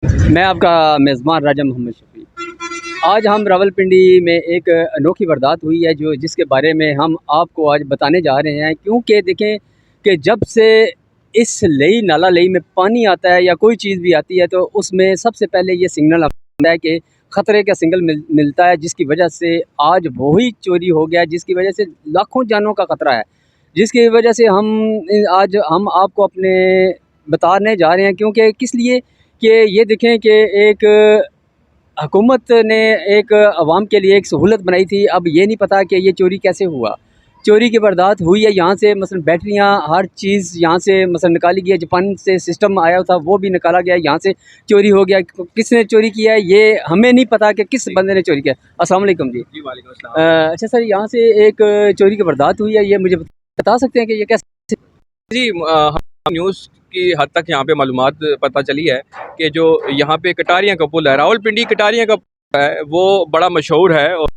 मैं आपका मेज़बान राजा मोहम्मद शफ़ी। आज हम रावलपिंडी में एक अनोखी वारदात हुई है जिसके बारे में हम आपको आज बताने जा रहे हैं, क्योंकि देखें कि जब से इस नाला लई में पानी आता है या कोई चीज़ भी आती है तो उसमें सबसे पहले ये सिग्नल आता है कि ख़तरे का सिग्नल मिलता है, जिसकी वजह से आज वही चोरी हो गया, जिसकी वजह से लाखों जानों का ख़तरा है, जिसकी वजह से आज हम आपको अपने बताने जा रहे हैं। क्योंकि किस लिए कि ये देखें कि एक हुकूमत ने एक अवाम के लिए एक सहूलत बनाई थी। अब ये नहीं पता कि ये चोरी कैसे हुआ। चोरी की वारदात हुई है यहाँ से, मसलन बैटरियाँ हर चीज़ यहाँ से मसलन निकाली गई है। जापान से सिस्टम आया था वो भी निकाला गया, यहाँ से चोरी हो गया। किसने चोरी किया है ये हमें नहीं पता कि किस बंदे ने चोरी किया। अस्सलाम वालेकुम जी। जी वालेकुम अस्सलाम। अच्छा सर, यहाँ से एक चोरी की वारदात हुई है, ये मुझे बता सकते हैं कि ये कैसे? जी हम न्यूज़ की हद तक यहाँ पे मालूमात पता चली है कि जो यहाँ पे कटारियाँ का पुल है, रावलपिंडी कटारियाँ का पुल है, वो बड़ा मशहूर है। और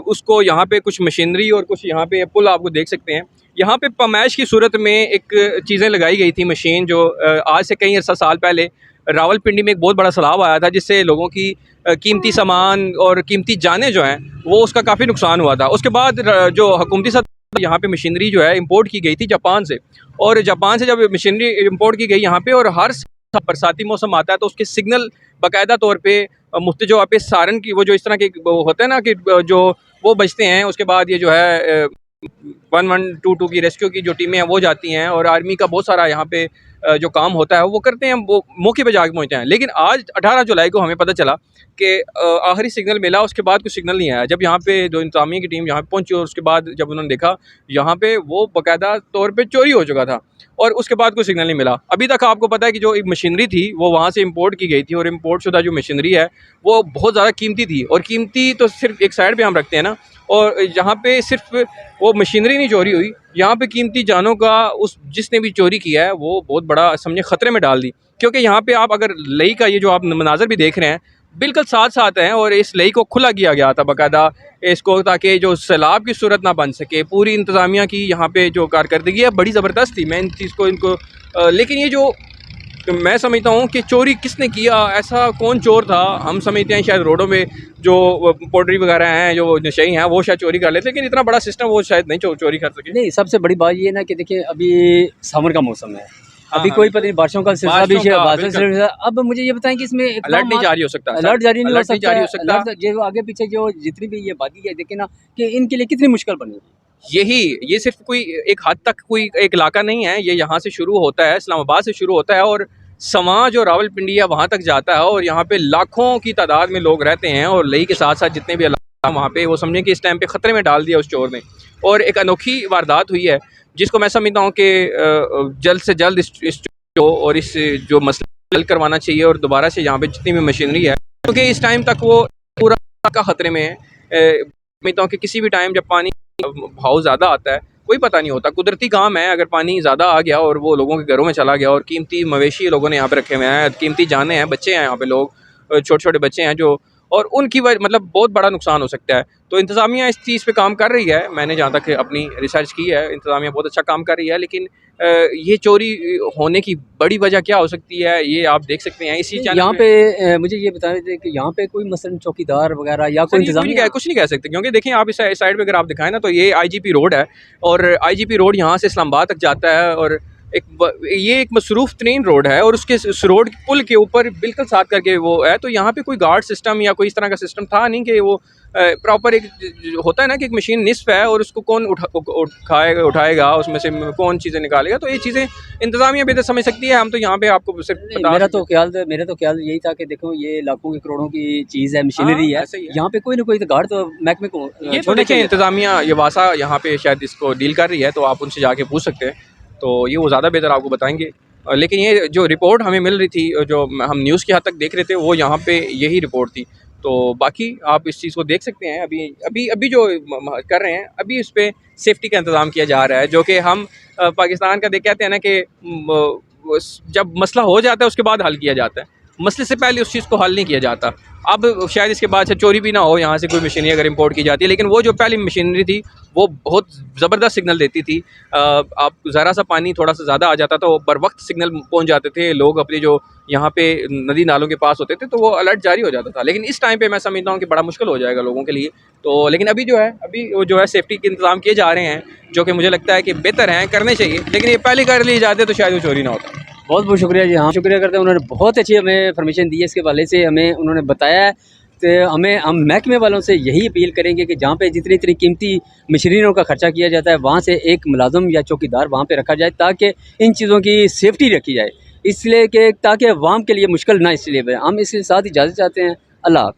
उसको यहाँ पे कुछ मशीनरी और कुछ यहाँ पे पुल आपको देख सकते हैं। यहाँ पे पमाइश की सूरत में एक चीज़ें लगाई गई थी, मशीन जो आज से कई अर्सा साल पहले रावलपिंडी में एक बहुत बड़ा सैलाब आया था, जिससे लोगों की कीमती सामान और कीमती जानें जो हैं वो उसका काफ़ी नुकसान हुआ था। उसके बाद जो हुकूमती सतह यहाँ पे मशीनरी जो है इंपोर्ट की गई थी जापान से, और जापान से जब मशीनरी इंपोर्ट की गई यहाँ पे, और हर बरसाती मौसम आता है तो उसके सिग्नल बाकायदा तौर पे मुफ्त जो आप सारन की वो जो इस तरह के वो होते हैं ना कि जो वो बजते हैं, उसके बाद ये जो है 1122 की रेस्क्यू की जो टीमें हैं वो जाती हैं, और आर्मी का बहुत सारा यहाँ पे जो काम होता है वो करते हैं, वो मौके पे जाके पहुँचते हैं। लेकिन आज 18 जुलाई को हमें पता चला कि आखिरी सिग्नल मिला, उसके बाद कुछ सिग्नल नहीं आया। जब यहाँ पे जो इंतज़ामिया की टीम यहाँ पे पहुँची और उसके बाद जब उन्होंने देखा यहाँ पे वो बाकायदा तौर पे चोरी हो चुका था, और उसके बाद कोई सिग्नल नहीं मिला। अभी तक आपको पता है कि जो एक मशीनरी थी वो वहाँ से इंपोर्ट की गई थी, और इंपोर्ट शुदा जो मशीनरी है वो बहुत ज़्यादा कीमती थी। और कीमती तो सिर्फ एक साइड पे हम रखते हैं ना, और यहाँ पे सिर्फ वो मशीनरी नहीं चोरी हुई, यहाँ पे कीमती जानों का उस जिसने भी चोरी किया है वो बहुत बड़ा समझे ख़तरे में डाल दी। क्योंकि यहाँ पे आप अगर लई का ये जो आप मनाजर भी देख रहे हैं बिल्कुल साथ साथ हैं, और इस लई को खुला किया गया था बाकायदा इसको, ताकि जो सैलाब की सूरत ना बन सके। पूरी इंतज़ामिया की यहाँ पे जो कारकर्दगी है बड़ी ज़बरदस्त थी। मैं इन चीज़ को इनको लेकिन ये जो मैं समझता हूँ कि चोरी किसने किया, ऐसा कौन चोर था। हम समझते हैं शायद रोडों में जो पोल्ट्री वगैरह हैं, जो नशई हैं, वो शायद चोरी कर लेते, लेकिन इतना बड़ा सिस्टम वो शायद नहीं चोरी कर सके। नहीं, सबसे बड़ी बात ये ना कि देखिए अभी समर का मौसम है, हाँ अभी हाँ कोई पता नहीं, बारिशों का सिलसिला भी बारिशों का बारिशों का बिल्कुल सिलसिला। अब मुझे ये बताएं कि इसमें अलर्ट नहीं जारी हो सकता सर, अलर्ट जारी नहीं हो अलर्ट नहीं सकता जारी है। हो सकता। अलर्ट जो आगे पीछे जो जितनी भी ये वादी है, देखे ना कि इनके लिए कितनी मुश्किल बनेगी। यही ये सिर्फ कोई एक हद तक कोई एक इलाका नहीं है, ये यहाँ से शुरू होता है, इस्लामाबाद से शुरू होता है, और समाज और रावलपिंडी है वहाँ तक जाता है, और यहाँ पे लाखों की तादाद में लोग रहते हैं। और लई के साथ साथ जितने भी इलाका वहाँ पे, वो समझें कि इस टाइम पे ख़तरे में डाल दिया उस चोर ने। और एक अनोखी वारदात हुई है जिसको मैं समझता हूँ कि जल्द से जल्द इस और इस जो मसला हल करवाना चाहिए, और दोबारा से यहाँ पे जितनी भी मशीनरी है, क्योंकि इस टाइम तक वो पूरा का ख़तरे में है। समझता हूँ कि किसी भी टाइम जब पानी भाव ज़्यादा आता है, कोई पता नहीं होता, कुदरती काम है। अगर पानी ज़्यादा आ गया और वो लोगों के घरों में चला गया, और कीमती मवेशी लोगों ने यहाँ पे रखे हुए हैं, कीमती जानें हैं, बच्चे हैं यहाँ पे, लोग छोटे छोटे बच्चे हैं जो, और उनकी वजह मतलब बहुत बड़ा नुकसान हो सकता है। तो इंतज़ामिया इस चीज़ पे काम कर रही है। मैंने जहाँ तक अपनी रिसर्च की है, इंतज़ामिया बहुत अच्छा काम कर रही है। लेकिन ये चोरी होने की बड़ी वजह क्या हो सकती है, ये आप देख सकते हैं इसी चैनल यहाँ में। पे मुझे ये बता दें कि यहाँ पे कोई मसलन चौकीदार वगैरह या कोई इंतजाम कुछ नहीं कह सकते, क्योंकि देखिए आप इस साइड पे अगर आप दिखाएं ना, तो ये आईजीपी रोड है, और आईजीपी रोड यहाँ से इस्लामाबाद तक जाता है, और ये एक मसरूफ़ तरीन रोड है, और उसके उस रोड पुल के ऊपर बिल्कुल साथ करके वो है। तो यहाँ पे कोई गार्ड सिस्टम या कोई इस तरह का सिस्टम था नहीं कि वो प्रॉपर एक होता है ना कि एक मशीन निस्फ है और उसको कौन उठाएगा, उसमें से कौन चीज़ें निकालेगा। तो ये चीज़ें इंतज़ामिया बेहतर समझ सकती है, हम तो यहाँ पे आपको सिर्फ मेरा तो ख्याल यही था कि देखो ये लाखों की करोड़ों की चीज़ है, मशीनरी है, यहाँ पे कोई ना कोई तो गार्ड तो महकमे को ये तो देखिए इंतज़ामिया ये वासा यहाँ पे शायद इसको डील कर रही है, तो आप उनसे जाके पूछ सकते हैं, तो ये वो ज़्यादा बेहतर आपको बताएंगे। लेकिन ये जो रिपोर्ट हमें मिल रही थी, जो हम न्यूज़ की हद तक देख रहे थे, वो यहाँ पे यही रिपोर्ट थी। तो बाकी आप इस चीज़ को देख सकते हैं। अभी अभी अभी जो कर रहे हैं, अभी इस पर सेफ्टी का इंतज़ाम किया जा रहा है, जो कि हम पाकिस्तान का कहते हैं ना कि जब मसला हो जाता है उसके बाद हल किया जाता है। मसले से पहले उस चीज़ को हल नहीं किया जाता। अब शायद इसके बाद से चोरी भी ना हो यहाँ से कोई मशीनरी अगर इंपोर्ट की जाती है, लेकिन वो जो पहली मशीनरी थी वो बहुत ज़बरदस्त सिग्नल देती थी। आप ज़रा सा पानी थोड़ा सा ज़्यादा आ जाता था, वो बर वक्त सिग्नल पहुँच जाते थे, लोग अपनी जो यहाँ पे नदी नालों के पास होते थे तो वो अलर्ट जारी हो जाता था। लेकिन इस टाइम पे मैं समझता हूँ कि बड़ा मुश्किल हो जाएगा लोगों के लिए। तो लेकिन अभी जो है, अभी वो जो है सेफ्टी के इंतज़ाम किए जा रहे हैं, जो कि मुझे लगता है कि बेहतर हैं, करने चाहिए। लेकिन ये पहले कर लिए जाते तो शायद वो चोरी ना होता। बहुत बहुत शुक्रिया जी। हाँ, शुक्रिया करते हैं, उन्होंने बहुत अच्छी हमें इन्फॉर्मेशन दी है इसके हवाले से, हमें उन्होंने बताया है। तो हम महकमे वालों से यही अपील करेंगे कि जहाँ पे जितनी इतनी कीमती मशीनरियों का खर्चा किया जाता है वहाँ से एक मुलाज़म या चौकीदार वहाँ पे रखा जाए ताकि इन चीज़ों की सेफ्टी रखी जाए, इसलिए कि ताकि अवाम के लिए मुश्किल ना इसलिए हम इसके साथ इजाज़त चाहते हैं। अल्लाह हाफ़िज़।